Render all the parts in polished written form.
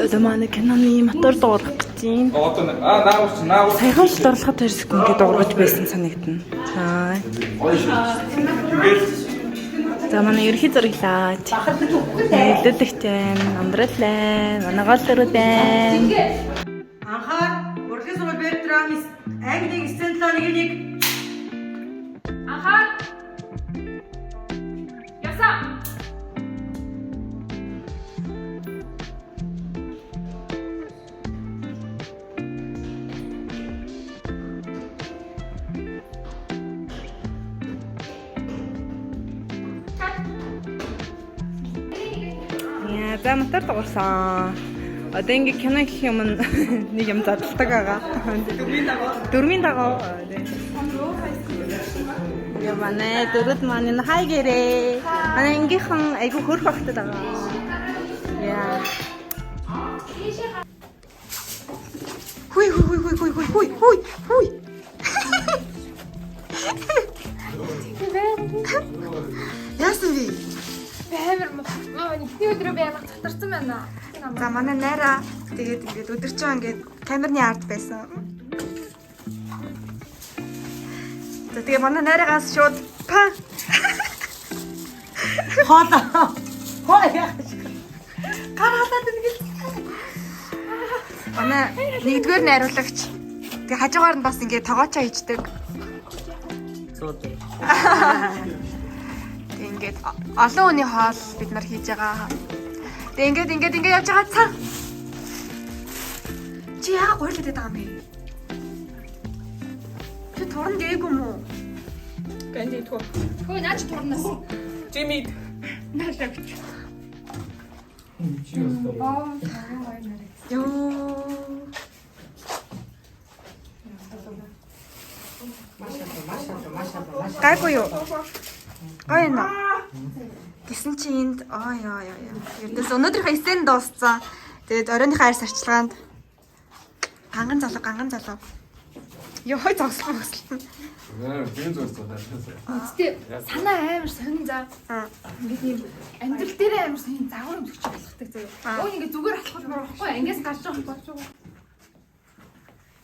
Одоо манай киноны мотор дуурах гэж байна. Саяхан л дурлахад 2 секунд гээд дуургаж байсан санагдана. За манай ерхий зураглаач. Нэлэлэгч байна. Амбралаа. Манай гол дөрөв байна. Анхаар урлагийн сургууль Бертрамис Английн сценлоны нэг Анхаар Яса Яа, за мотор дуурсан. Одоо ингээ кино гэх юм нэг юм задлагдаг байгаа. Дөрмийн дагав. Яа манай дөрөд маань хай гэрээ. Манай ингийнхэн айгу хөрх багтад байгаа. Яа. Хуй. Яасан би? баймар ихний өдрөө баймар татарсан байна. За манай найраа тэгээд ингээд өдөрчөө ингээд камерны ард байсан. За тэгээд манай найраагаас шууд па хоолоо. Караатад ингээд манай нэгдүгээр найруулагч. Тэгээд хажуугаар нь бас ингээд тогоочоо хийждэг. Ингээд олон хүний хоол бид нар хийж байгаа. Тэгээд ингээд явж байгаа цаа. Чи яа гуйлаад байгаа юм бэ? Чи туран гээгүй юм уу? Гэнди тоо. Хөө наач турнаас. Жими Налагч. Ёо. Гайгүй юу? Гай нэ. Гэсэн чи энд яа. Ердөөс өнөөдрийнхөө сцен дууссан. Тэгээд оройныхаа арьс арчилгаанд ганган залуу. Ёо зогслоо. Тийм зогсоо. Үстэй санаа амар сонин за. Ингээд юм амьдрал дээр амар сонин загвар өмсөж болохдаг заяа. Өө ингээд зүгээр алхах юм болохгүй. Ингээс гарч байгаа болчих.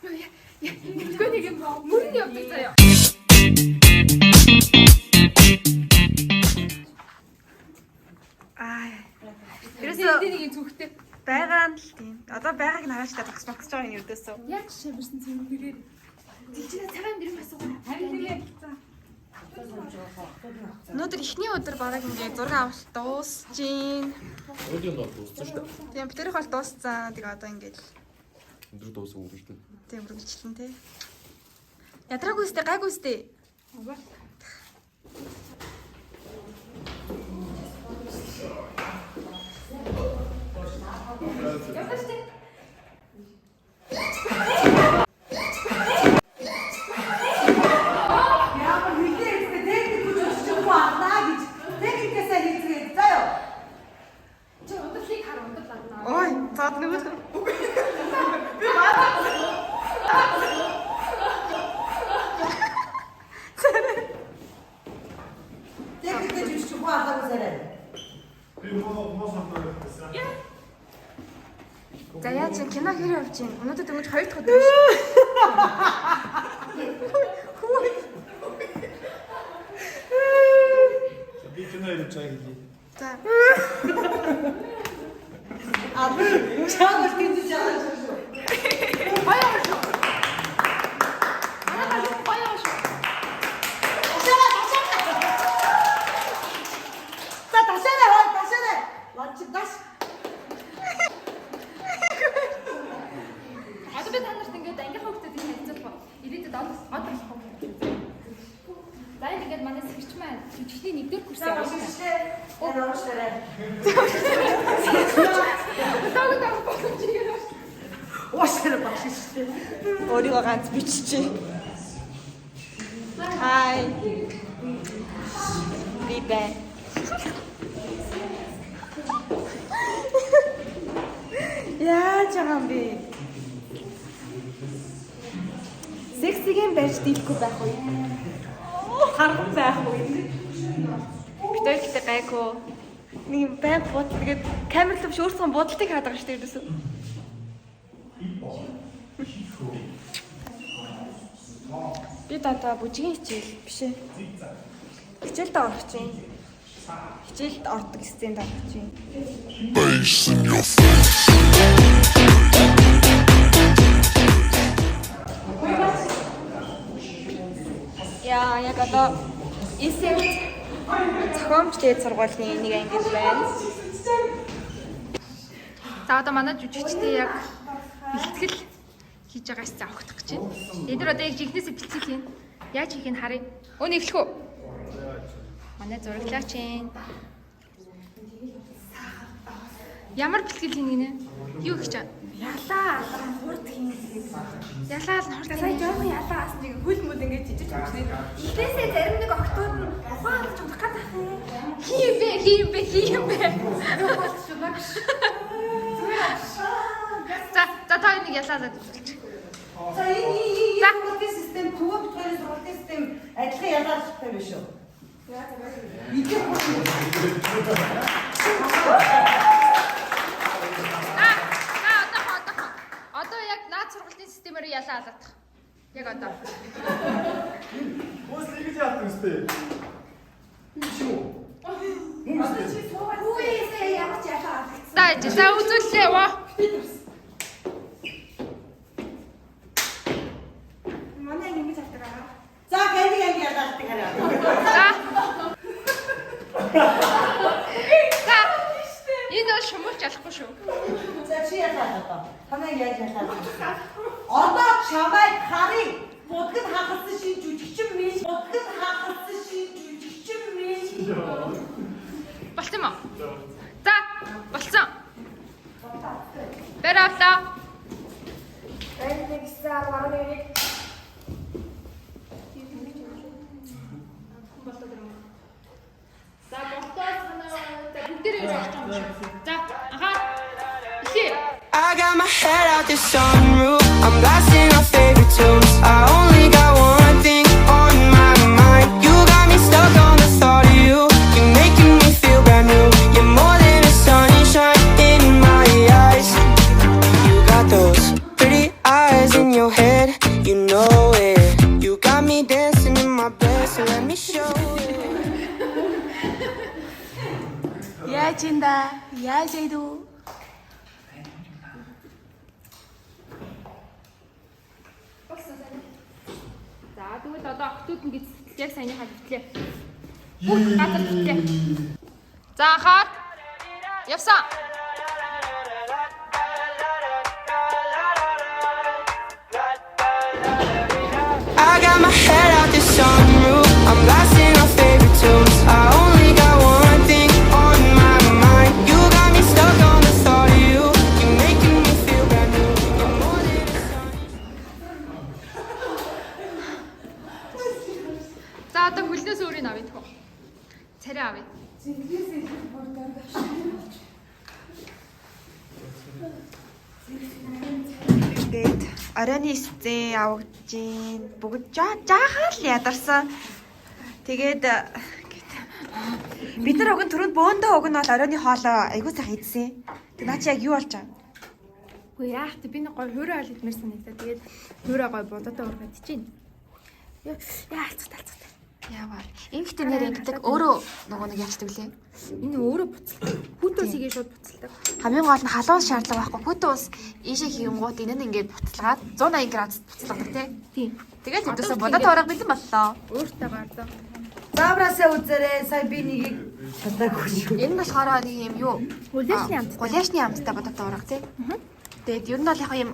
Ёо яа. Нэг юм мөрөнд явдаг заяа. Ерөөсөө Нэг юм зүгтээ. байгаа нь л тийм. Одоо байгааг нь хааж татах багсаж байгаа юм ердөөсөө. Яг шивэрсэн зүйл нэрээр. Тийчээ цагаан дэрм асуугаа. Харин нэрээ. Өнөөдөр эхний өдөр бараг ингээд зураг авалт дуусчихин. Өдөрт дууссан шүү дээ. Тийм битэрх бол дууссан. Тэгээ одоо ингээд Өдөр дууссан үг шүү дээ. тийм үргэлжлэн тий. Ядраагүй үстэй гайгүй үстэй. Ой, цаад нэг л. За яа чи кино хэрэг явж гин. Өнөөдөр дөнгөж 2 дахь өдөр шүү. Би кино ирэх чаг хийе. За. аби чамд гэж жаа. Чихний нэгдүгээр курс явах. Ууштай багш шүү. Өөрийгөө ганц биччихье. Хай. Бибэ. Яаж байгаа юм бэ? Сексигийн байж дийлэхгүй байх уу? Харах байх уу? Битүүрхтэй гайгүй. Нэг байг бод тэгээд камер л биш өөрсгөө бодолтыг хаад байгаа шүү дээ ерөөсөө. Би одоо бүжгийн хичээл биш ээ. Хичээлд орох чинь. Хичээлд ордог гэсэн дарах чинь. Яа, яг одоо эсэм зохиомж дээд сургуулийн нэг ангид байна. За одоо манай жүжигчтэй яг бэлтгэл хийж байгаа хэсэг авахдах гэж байна. Эдгээр одоо яг жигнэсээ бэлтгэл хийн. Яаж хийхийг харъя. Өөний эхлэх үү? Манай зураглагч юм. Ямар бэлтгэл хийн гинэ? Юу хийж чана? Ялаа хурд хийн. Ялаа л хурд. Сая жоохон ялаа ас нэг хөл мөл ингэж жижиг хүчнээ. Ихээсээ зарим нэг октод нь ухаан олж унах гэдэг юм. Хийм бэ. За та энийг ялаалаад үзүүлж. За энэ сургуулийн систем төвөө битгүүрийн сургуулийн систем адилхан ялгаалжтай биш үү? Одоо яг наад сургуулийн системээр ялаалаад. Яг одоо. Ус ингэж яадаг үстэй. Хүүээсээ ямар ч ялаа алдагдсан. За үзүүллээ ва. Манай ингэж авдаг. За гэнэ ялгаалдаг хараа. За. Энэ бол шумууч ялахгүй шүү. За чи ялгаалаа. Танаа яаж ялгаалаа? Одоо чамайг харыг будгад хахалсан шин жүжигчин минь. Болсон юм уу? За, болсон. Бэр авлаа. Нэг сар варныг За, болтоо санаа бүгдээрээ хийж байгаа юм шүү. За, ахаа. Ихээ. I got my head out the sunroof. I'm blasting our favorite tunes. I only got one thing on my mind. You got me stuck on the thought of you. You're making me feel brand new. You're more than a sunshine in my eyes. You got those pretty eyes in your head. You know it. You got me dancing in my bed, so let me show it. яаж инда? Яаж идүү? За, тэгвэл одоо октод ингэж яг саяныхаа хэвтлээ. Бүх газар хэвтлээ. За, хаад. Явсан. I got my head out the sunroof. I'm blasting our favorite tunes. I only got one thing on my mind. You got me stuck on the thought of you. You're making me feel brand new. You're more than a sunshine. За, одоо хөлнөөс өөрийг авъя тэгвэл. Царай авъя. Тэгээд оройны эсцэн авагдж гин бүгд жаахан л ядарсан. Тэгээд бид нар өгөн түрүүнд бөөндөө өгнө бол оройны хоолоо айгуу сайхан идсэн. Тэг наа чи яг юу болж байгаа? Үгүй яах вэ? Би нэг гой хуурай ол идмэр санагдаа. Тэгээд хуурай гой бодотоо ургад чинь. Яа алцтай. Яавар. Эмхтэн нэр ингэдэг өөрөө нөгөө нэг яачдаг лээ. Энэ өөрөө буцалдаг. Хүүтөөс игээ шууд буцалдаг. Хамгийн гол нь халуун шаардлага байхгүй. Хүүтэн ус ийшээ хийнгууд энэ нь ингээд буцалгаад 180 градус буцалдаг тий. Тийм. Тэгээд хэдээсээ бодот орог бэлэн боллоо. Өөртөө гардаа. Заавраасаа үзээрэй. Сая би нэгийг чадаагүй шүү. Энэ нь болохоор нэг юм юу? Гуляшны амт. Гуляшны амттай бодот орог тий. Тэгээд ер нь бол яг юм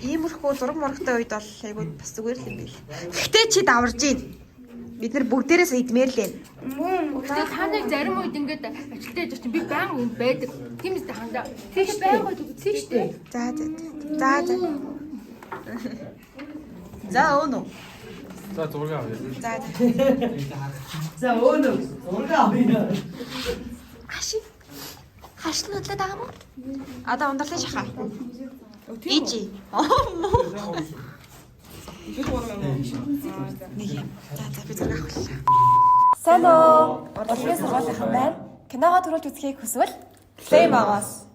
иймэрхүү зураг мурагтай үед бол айгуу бас зүгээр л юм бэл. Гэхдээ чи даварж гин. Бид нар бүгдээрээ идмээр л юм. Тэгээд та нар зарим үед ингээд ажилтаа яж чинь би баян үнд байдаг. Тийм үстэй хандаа. Тийш баян үед үзсэн шүү дээ. За. За өнөө. За зураг авъя. За. За өөнөө. Ураг авъя. Хаш нь өдлөө байгаа мó? Одоо ундарлаа шахаа. Ичи. Нэг юм. За би зураг авах. Сайн уу? Урлагийн сургуулийн байна. киногоо төрүүлж үзхийг хүсвэл Play Magos